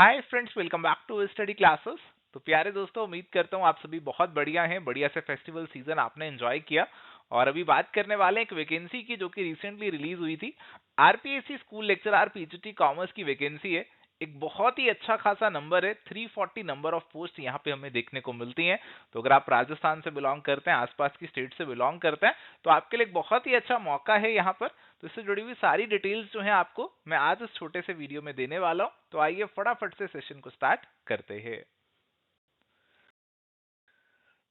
Hi friends, welcome back to study classes. तो प्यारे दोस्तों, उम्मीद करता हूँ आप सभी बहुत बढ़िया हैं, बढ़िया से फेस्टिवल सीजन आपने एंजॉय किया। और अभी बात करने वाले हैं एक वैकेंसी की जो कि रिसेंटली रिलीज हुई थी। RPSC school lecturer PGT commerce की वैकेंसी है। एक बहुत ही अच्छा खासा नंबर है, 340 नंबर ऑफ पोस्ट यहाँ पे हमें देखने को मिलती हैं। तो अगर आप राजस्थान से बिलोंग करते हैं, आसपास की स्टेट से बिलोंग करते हैं, तो आपके लिए एक बहुत ही अच्छा मौका है यहाँ पर। तो इससे जुड़ी हुई सारी डिटेल्स जो है आपको मैं आज इस छोटे से वीडियो में देने वाला हूं। तो आइए फटाफट से सेशन को स्टार्ट करते हैं।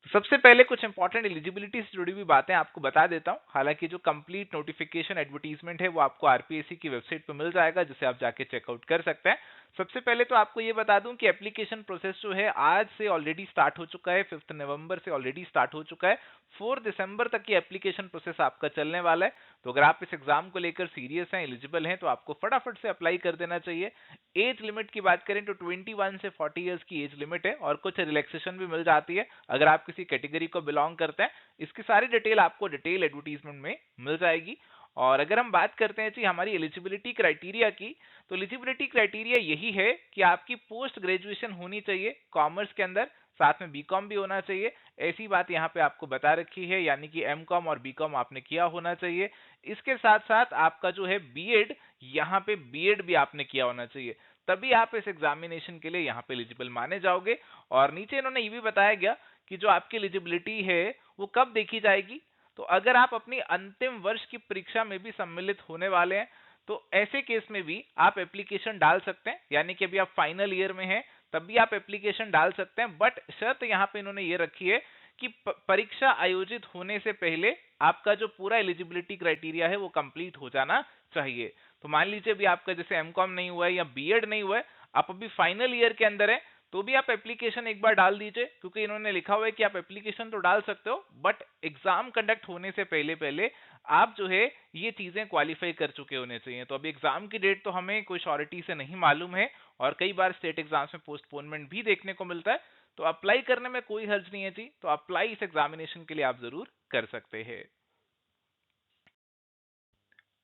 तो सबसे पहले कुछ इंपॉर्टेंट एलिजिबिलिटी से जुड़ी हुई बातें आपको बता देता हूं। हालांकि जो कंप्लीट नोटिफिकेशन एडवर्टीजमेंट है वो आपको आरपीएससी की वेबसाइट पर मिल जाएगा, जिसे आप जाके चेकआउट कर सकते हैं। सबसे पहले तो आपको ये बता दूं कि एप्लीकेशन प्रोसेस जो है आज से ऑलरेडी स्टार्ट हो चुका है, 5 नवंबर से ऑलरेडी स्टार्ट हो चुका है। 4 दिसंबर तक ये एप्लीकेशन प्रोसेस आपका चलने वाला है। तो अगर आप इस एग्जाम को लेकर सीरियस हैं, एलिजिबल हैं, तो आपको फटाफट से अप्लाई कर देना चाहिए। एज लिमिट की बात करें तो 21 से 40 इयर्स की एज लिमिट है, और कुछ रिलैक्सेशन भी मिल जाती है अगर आप किसी कैटेगरी को बिलोंग करते हैं। इसकी सारी डिटेल आपको डिटेल एडवर्टीजमेंट में मिल जाएगी। और अगर हम बात करते हैं जी हमारी एलिजिबिलिटी क्राइटेरिया की, तो एलिजिबिलिटी क्राइटेरिया यही है कि आपकी पोस्ट ग्रेजुएशन होनी चाहिए कॉमर्स के अंदर, साथ में बीकॉम भी होना चाहिए। ऐसी बात यहाँ पे आपको बता रखी है, यानी कि एमकॉम और बीकॉम आपने किया होना चाहिए। इसके साथ साथ आपका जो है बीएड, यहाँ पे बीएड भी आपने किया होना चाहिए, तभी आप इस एग्जामिनेशन के लिए यहाँ पे एलिजिबल माने जाओगे। और नीचे इन्होंने ये भी बताया गया कि जो आपकी एलिजिबिलिटी है वो कब देखी जाएगी। तो अगर आप अपनी अंतिम वर्ष की परीक्षा में भी सम्मिलित होने वाले हैं, तो ऐसे केस में भी आप एप्लीकेशन डाल सकते हैं। यानी कि अभी आप फाइनल ईयर में हैं, तब भी आप एप्लीकेशन डाल सकते हैं। बट शर्त यहाँ पे इन्होंने ये रखी है कि परीक्षा आयोजित होने से पहले आपका जो पूरा एलिजिबिलिटी क्राइटेरिया है वो कंप्लीट हो जाना चाहिए। तो मान लीजिए अभी आपका जैसे एमकॉम नहीं हुआ है या बीएड नहीं हुआ है, आप अभी फाइनल ईयर के अंदर है, तो भी आप एप्लीकेशन एक बार डाल दीजिए, क्योंकि इन्होंने लिखा हुआ है कि आप एप्लीकेशन तो डाल सकते हो, बट एग्जाम कंडक्ट होने से पहले पहले आप जो है ये चीजें क्वालिफाई कर चुके होने चाहिए। तो अभी एग्जाम की डेट तो हमें कोई श्योरिटी से नहीं मालूम है, और कई बार स्टेट एग्जाम्स में पोस्टपोनमेंट भी देखने को मिलता है। तो अप्लाई करने में कोई हर्ज नहीं है जी, तो अप्लाई इस एग्जामिनेशन के लिए आप जरूर कर सकते हैं।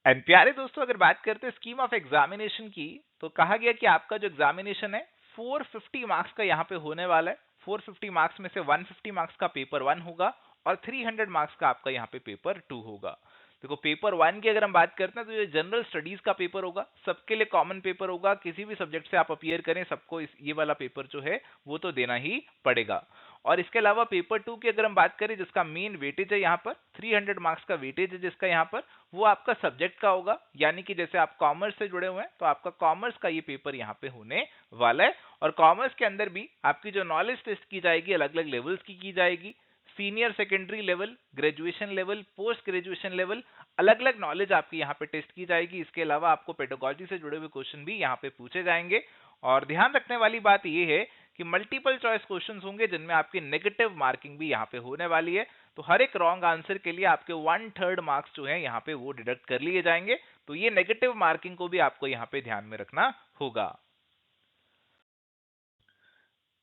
एंड प्यारे दोस्तों, अगर बात करते हैं स्कीम ऑफ एग्जामिनेशन की, तो कहा गया कि आपका जो एग्जामिनेशन है 450 मार्क्स का यहाँ पे होने वाला है। 450 मार्क्स में से 150 मार्क्स का पेपर 1 होगा, और 300 मार्क्स का आपका यहाँ पे पेपर 2 होगा। देखो, पेपर 1 की अगर हम बात करते हैं तो ये जनरल स्टडीज का पेपर होगा, सबके लिए कॉमन पेपर होगा। किसी भी सब्जेक्ट से आप अपीयर करें, सबको ये वाला पेपर जो है वो तो देना ही पड़ेगा। और इसके अलावा पेपर 2 की अगर हम बात करें, जिसका मेन वेटेज है यहाँ पर 300 मार्क्स का वेटेज है जिसका यहाँ पर, वो आपका सब्जेक्ट का होगा। यानी कि जैसे आप कॉमर्स से जुड़े हुए हैं तो आपका कॉमर्स का ये पेपर यहाँ पे होने वाला है। और कॉमर्स के अंदर भी आपकी जो नॉलेज टेस्ट की जाएगी, अलग अलग लेवल्स की जाएगी। Senior secondary level, graduation level, post graduation level, अलग अलग नॉलेज आपकी यहाँ पे टेस्ट की जाएगी। इसके अलावा आपको पेडागोजी से जुड़े हुए क्वेश्चन भी यहाँ पे पूछे जाएंगे। और ध्यान रखने वाली बात यह है कि मल्टीपल चॉइस क्वेश्चंस होंगे, जिनमें आपकी नेगेटिव मार्किंग भी यहाँ पे होने वाली है। तो हर एक रॉन्ग आंसर के लिए आपके 1/3 मार्क्स जो है यहाँ पे वो डिडक्ट कर लिए जाएंगे। तो ये नेगेटिव मार्किंग को भी आपको यहाँ पे ध्यान में रखना होगा।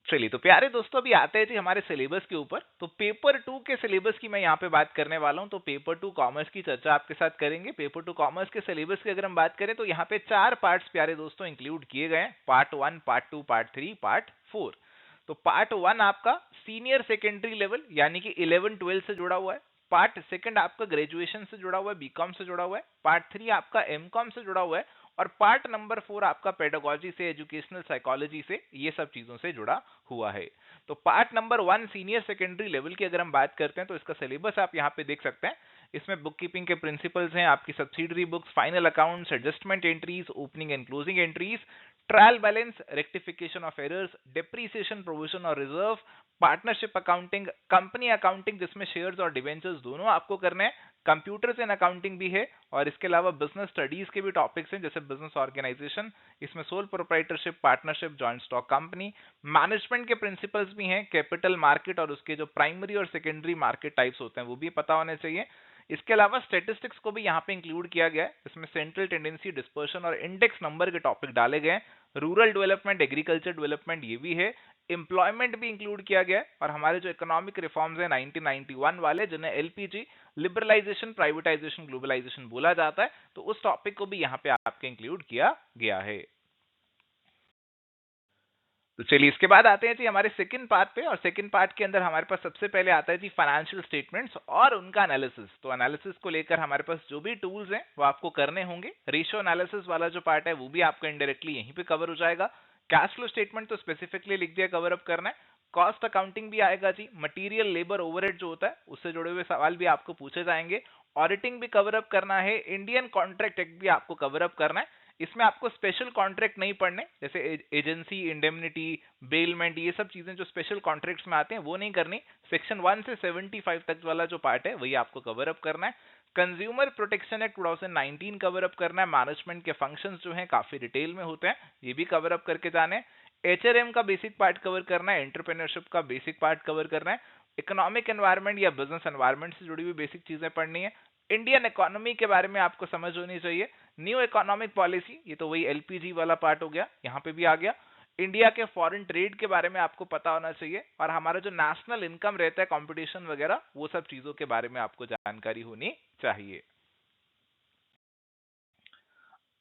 चलिए, तो प्यारे दोस्तों, अभी आते हैं जी हमारे सिलेबस के ऊपर। तो पेपर 2 के सिलेबस की मैं यहाँ पे बात करने वाला हूँ। तो पेपर 2 कॉमर्स की चर्चा आपके साथ करेंगे। पेपर 2 कॉमर्स के सिलेबस की अगर हम बात करें तो यहाँ पे 4 पार्ट्स प्यारे दोस्तों इंक्लूड किए गए हैं। Part 1, part 2, part 3, part 4। तो पार्ट 1 आपका सीनियर सेकेंडरी लेवल यानी कि 11-12 से जुड़ा हुआ है। पार्ट सेकंड आपका ग्रेजुएशन से जुड़ा हुआ है, बीकॉम से जुड़ा हुआ है। पार्ट 3 आपका एमकॉम से जुड़ा हुआ है। और पार्ट नंबर 4 आपका पेडागोजी से, एजुकेशनल साइकोलॉजी से, ये सब चीजों से जुड़ा हुआ है। तो part number 1 senior secondary level की अगर हम बात करते हैं तो इसका सिलेबस आप यहाँ पे देख सकते हैं। इसमें बुक कीपिंग के प्रिंसिपल्स हैं, आपकी subsidiary books, final accounts, adjustment entries, opening and closing entries, trial balance, rectification of errors, depreciation, provision और reserve, partnership accounting, company accounting जिसमें शेयर्स और डिवेंचर्स दोनों आपको करने हैं, कंप्यूटर्स इन अकाउंटिंग भी है। और इसके अलावा बिजनेस स्टडीज के भी टॉपिक्स हैं, जैसे बिजनेस ऑर्गेनाइजेशन, इसमें sole proprietorship, partnership, joint stock company, management के प्रिंसिपल्स भी हैं, कैपिटल मार्केट और उसके जो प्राइमरी और सेकेंडरी मार्केट टाइप्स होते हैं वो भी पता होने चाहिए। इसके अलावा स्टेटिस्टिक्स को भी यहाँ पे इंक्लूड किया गया है। इसमें सेंट्रल टेंडेंसी, डिस्पर्शन और इंडेक्स नंबर के टॉपिक डाले गए हैं। रूरल डेवलपमेंट, एग्रीकल्चर डेवलपमेंट ये भी है। एम्प्लॉयमेंट भी इंक्लूड किया गया है। और हमारे जो इकोनॉमिक रिफॉर्म्स हैं 1991 वाले, जिन्हें एलपीजी, लिबरलाइजेशन, प्राइवेटाइजेशन, ग्लोबलाइजेशन बोला जाता है, तो उस टॉपिक को भी यहाँ पे आपके इंक्लूड किया गया है। तो चलिए इसके बाद आते हैं जी हमारे सेकंड पार्ट पे, और सेकंड पार्ट के अंदर हमारे पास सबसे पहले आता है जी फाइनेंशियल स्टेटमेंट्स और उनका एनालिसिस। तो एनालिसिस को लेकर हमारे पास जो भी टूल्स हैं वो आपको करने होंगे। रेशियो एनालिसिस वाला जो पार्ट है वो भी आपको इनडायरेक्टली यहीं पे कवर हो जाएगा। कैश फ्लो स्टेटमेंट तो स्पेसिफिकली लिख दिया कवर अप करना है। कॉस्ट अकाउंटिंग भी आएगा जी, मटेरियल लेबर ओवरहेड जो होता है उससे जुड़े हुए सवाल भी आपको पूछे जाएंगे। ऑडिटिंग भी कवर अप करना है, इंडियन कॉन्ट्रैक्ट एक्ट भी आपको कवर अप करना है। इसमें आपको स्पेशल कॉन्ट्रैक्ट नहीं पढ़ने, जैसे एजेंसी, इंडेमनिटी, बेलमेंट, ये सब चीजें जो स्पेशल कॉन्ट्रैक्ट्स में आते हैं वो नहीं करनी। सेक्शन 1 से 75 तक वाला जो पार्ट है वही आपको कवर अप करना है। Consumer protection act 2019 cover up करना है। मैनेजमेंट के फंक्शंस जो हैं काफी डिटेल में होते हैं, ये भी कवर अप करके जाने हैं। एचआरएम का बेसिक पार्ट कवर करना है, एंटरप्रेन्योरशिप का बेसिक पार्ट कवर करना है, इकोनॉमिक एनवायरनमेंट या बिजनेस एनवायरनमेंट से जुड़ी हुई बेसिक चीजें पढ़नी है। इंडियन इकोनॉमी के बारे में आपको समझ होनी चाहिए। न्यू इकोनॉमिक पॉलिसी, ये तो वही एलपीजी वाला पार्ट हो गया, यहाँ पे भी आ गया। इंडिया के फॉरेन ट्रेड के बारे में आपको पता होना चाहिए, और हमारा जो नेशनल इनकम रहता है, कंपटीशन वगैरह, वो सब चीजों के बारे में आपको जानकारी होनी चाहिए।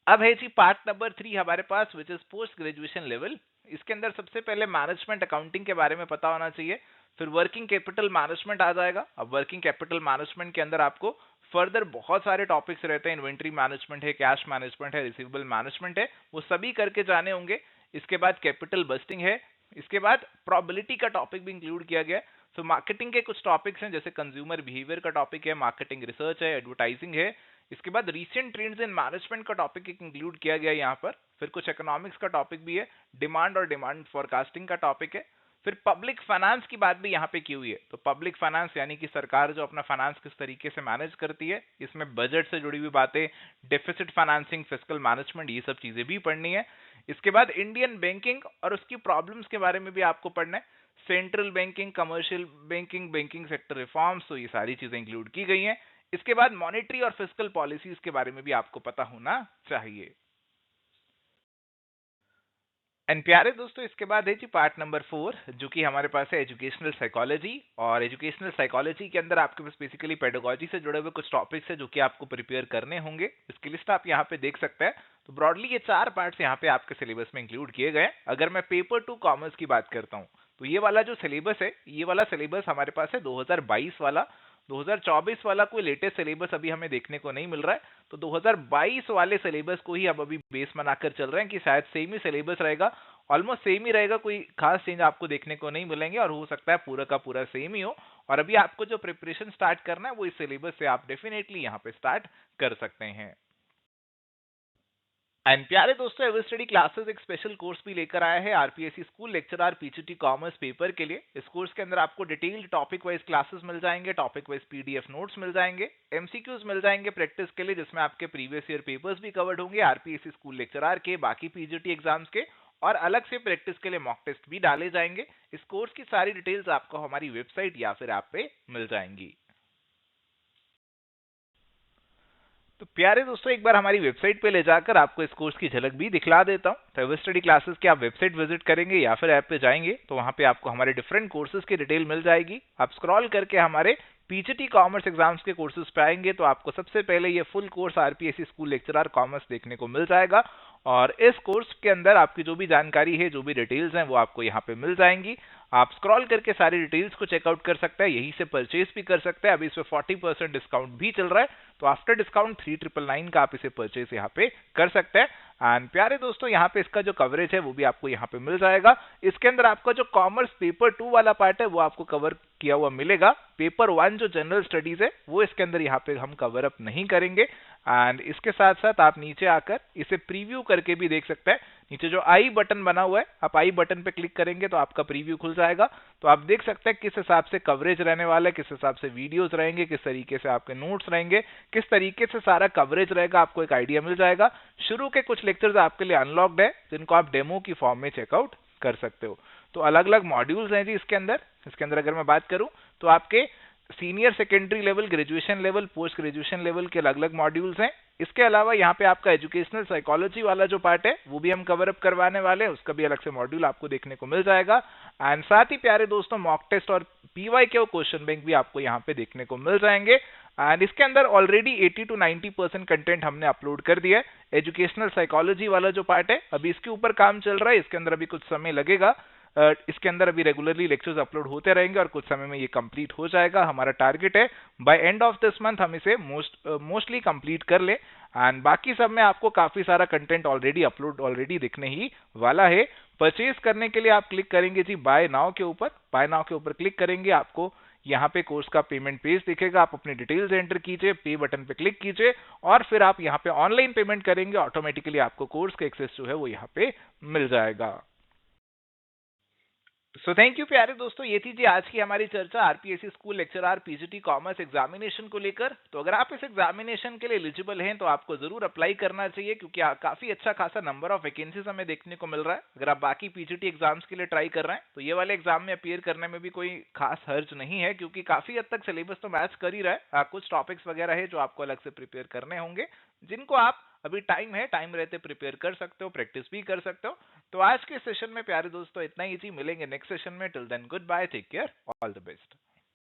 अब है जी पार्ट नंबर 3 हमारे पास, which is post graduation level. इसके अंदर सबसे पहले मैनेजमेंट अकाउंटिंग के बारे में पता होना चाहिए। फिर वर्किंग कैपिटल मैनेजमेंट आ जाएगा। अब वर्किंग कैपिटल मैनेजमेंट के अंदर आपको फर्दर बहुत सारे टॉपिक्स रहते हैं, इन्वेंट्री मैनेजमेंट है, कैश मैनेजमेंट है, रिसीवेबल मैनेजमेंट है, वो सभी करके जाने होंगे। इसके बाद कैपिटल बस्टिंग है। इसके बाद प्रोबेबिलिटी का टॉपिक भी इंक्लूड किया गया है। तो मार्केटिंग के कुछ टॉपिक्स हैं, जैसे कंज्यूमर बिहेवियर का टॉपिक है, मार्केटिंग रिसर्च है, एडवर्टाइजिंग है। इसके बाद रीसेंट ट्रेंड्स इन मैनेजमेंट का टॉपिक एक इंक्लूड किया गया यहाँ पर। फिर कुछ इकोनॉमिक्स का टॉपिक भी है, डिमांड और डिमांड फोरकास्टिंग का टॉपिक है। फिर पब्लिक फाइनेंस की बात भी यहाँ पे की हुई है। तो पब्लिक फाइनेंस यानी कि सरकार जो अपना फाइनेंस किस तरीके से मैनेज करती है, इसमें बजट से जुड़ी हुई बातें, डेफिसिट फाइनेंसिंग, फिस्कल मैनेजमेंट, ये सब चीजें भी पढ़नी है। इसके बाद इंडियन बैंकिंग और उसकी प्रॉब्लम्स के बारे में भी आपको पढ़ना है। Central banking, commercial banking, banking sector reforms, तो ये सारी चीजें इंक्लूड की गई हैं। इसके बाद मॉनेटरी और फिस्कल पॉलिसीज के बारे में भी आपको पता होना चाहिए। एंड प्यारे दोस्तों, इसके बाद है जी पार्ट नंबर 4, जो कि हमारे पास है एजुकेशनल साइकोलॉजी। और एजुकेशनल साइकोलॉजी के अंदर आपके पास बेसिकली पेडागोजी से जुड़े हुए कुछ टॉपिक्स है जो कि आपको प्रिपेयर करने होंगे। इसकी लिस्ट आप यहाँ पे देख सकते हैं। तो ब्रॉडली ये 4 पार्ट्स यहाँ पे आपके सिलेबस में इंक्लूड किए गए। अगर मैं पेपर 2 कॉमर्स की बात करता हूँ, तो ये वाला जो सिलेबस है, ये वाला सिलेबस हमारे पास है 2022 वाला। 2024 वाला कोई लेटेस्ट सिलेबस अभी हमें देखने को नहीं मिल रहा है। तो 2022 वाले सिलेबस को ही हम अभी बेस बनाकर चल रहे हैं कि शायद सेम ही सिलेबस रहेगा, ऑलमोस्ट सेम ही रहेगा, कोई खास चेंज आपको देखने को नहीं मिलेंगे, और हो सकता है पूरा का पूरा सेम ही हो। और अभी आपको जो प्रिपरेशन स्टार्ट करना है वो इस सिलेबस से आप डेफिनेटली यहाँ पे स्टार्ट कर सकते हैं। एंड प्यारे दोस्तों, एवर स्टडी क्लासेस एक स्पेशल कोर्स भी लेकर आया है RPSC school lecturer PGT commerce paper के लिए। इस कोर्स के अंदर आपको डिटेल्ड टॉपिक वाइज क्लासेस मिल जाएंगे, टॉपिक वाइज पीडीएफ नोट्स मिल जाएंगे, एमसीक्यूज मिल जाएंगे प्रैक्टिस के लिए, जिसमें आपके प्रीवियस ईयर पेपर्स भी कवर्ड होंगे आरपीएससी स्कूल लेक्चरर के, बाकी पीजीटी एग्जाम्स के, और अलग से प्रैक्टिस के लिए मॉक टेस्ट भी डाले जाएंगे। इस कोर्स की सारी डिटेल्स आपको हमारी वेबसाइट या फिर ऐप पे मिल जाएंगी। तो प्यारे दोस्तों, एक बार हमारी वेबसाइट पे ले जाकर आपको इस कोर्स की झलक भी दिखला देता हूँ। तो एवर स्टडी क्लासेस की आप वेबसाइट विजिट करेंगे या फिर ऐप पे जाएंगे तो वहां पे आपको हमारे डिफरेंट कोर्सेज की डिटेल मिल जाएगी। आप स्क्रॉल करके हमारे पीजीटी कॉमर्स एग्जाम्स के कोर्सेज पे आएंगे तो आपको सबसे पहले ये full course RPSC school lecturer commerce देखने को मिल जाएगा। और इस कोर्स के अंदर आपकी जो भी जानकारी है, जो भी डिटेल्स हैं, वो आपको यहाँ पे मिल जाएंगी। आप स्क्रॉल करके सारी डिटेल्स को चेकआउट कर सकते हैं, यहीं से परचेज भी कर सकते हैं। अभी इस पे 40% डिस्काउंट भी चल रहा है, तो आफ्टर डिस्काउंट 3999 का आप इसे परचेज यहाँ पे कर सकते हैं। एंड प्यारे दोस्तों, यहाँ पे इसका जो कवरेज है वो भी आपको यहाँ पे मिल जाएगा। इसके अंदर आपका जो कॉमर्स पेपर 2 वाला पार्ट है वो आपको कवर किया हुआ मिलेगा। पेपर 1 जो जनरल स्टडीज है वो इसके अंदर यहाँ पे हम कवर अप नहीं करेंगे। एंड इसके साथ साथ आप नीचे आकर इसे प्रीव्यू करके भी देख सकते हैं। नीचे जो आई बटन बना हुआ है, आप आई बटन पे क्लिक करेंगे तो आपका प्रीव्यू खुल जाएगा। तो आप देख सकते हैं किस हिसाब से कवरेज रहने वाला है, किस हिसाब से वीडियोस रहेंगे, किस तरीके से आपके नोट्स रहेंगे, किस तरीके से सारा कवरेज रहेगा, आपको एक आइडिया मिल जाएगा। शुरू के कुछ लेक्चर्स आपके लिए अनलॉक्ड है, जिनको आप डेमो की फॉर्म में चेकआउट कर सकते हो। तो अलग अलग मॉड्यूल्स हैं जी इसके अंदर अगर मैं बात करूं तो आपके senior secondary level, graduation level, post graduation level के अलग अलग मॉड्यूल्स हैं। इसके अलावा यहाँ पे आपका एजुकेशनल साइकोलॉजी वाला जो पार्ट है वो भी हम कवर अप करवाने वाले हैं, उसका भी अलग से मॉड्यूल आपको देखने को मिल जाएगा। एंड साथ ही प्यारे दोस्तों, मॉक टेस्ट और पीवाईक्यू क्वेश्चन बैंक भी आपको यहाँ पे देखने को मिल जाएंगे। एंड इसके अंदर ऑलरेडी 80 to 90% कंटेंट हमने अपलोड कर दिया है। एजुकेशनल साइकोलॉजी वाला जो पार्ट है अभी इसके ऊपर काम चल रहा है, इसके अंदर अभी कुछ समय लगेगा। इसके अंदर अभी रेगुलरली लेक्चर्स अपलोड होते रहेंगे और कुछ समय में ये कंप्लीट हो जाएगा। हमारा टारगेट है by end of this month हम इसे मोस्टली कंप्लीट कर ले। एंड बाकी सब में आपको काफी सारा कंटेंट ऑलरेडी दिखने ही वाला है। परचेज करने के लिए आप क्लिक करेंगे जी बाय नाउ के ऊपर। बाय नाउ के ऊपर क्लिक करेंगे, आपको यहाँ पे कोर्स का पेमेंट पेज दिखेगा। आप अपनी डिटेल्स एंटर कीजिए, पे बटन पे क्लिक कीजिए और फिर आप यहाँ पे ऑनलाइन पेमेंट करेंगे, ऑटोमेटिकली आपको कोर्स का एक्सेस जो है वो यहाँ पे मिल जाएगा। सो थैंक यू प्यारे दोस्तों, ये थी जी आज की हमारी चर्चा RPSC school lecturer PGT commerce examination को लेकर। तो अगर आप इस एग्जामिनेशन के लिए एलिजिबल हैं तो आपको जरूर अप्लाई करना चाहिए, क्योंकि काफी अच्छा खासा नंबर ऑफ वैकेंसीज हमें देखने को मिल रहा है। अगर आप बाकी पीजीटी एग्जाम्स के लिए ट्राई कर रहे हैं तो ये वाले एग्जाम में अपीयर करने में भी कोई खास हर्ज नहीं है, क्योंकि काफी हद तक सिलेबस तो मैच कर ही रहा है। कुछ टॉपिक्स वगैरह है जो आपको अलग से प्रिपेयर करने होंगे, जिनको आप अभी टाइम है, टाइम रहते प्रिपेयर कर सकते हो, प्रैक्टिस भी कर सकते हो। तो आज के सेशन में प्यारे दोस्तों इतना ही जी, मिलेंगे नेक्स्ट सेशन में। Till then good bye, take care, all the best.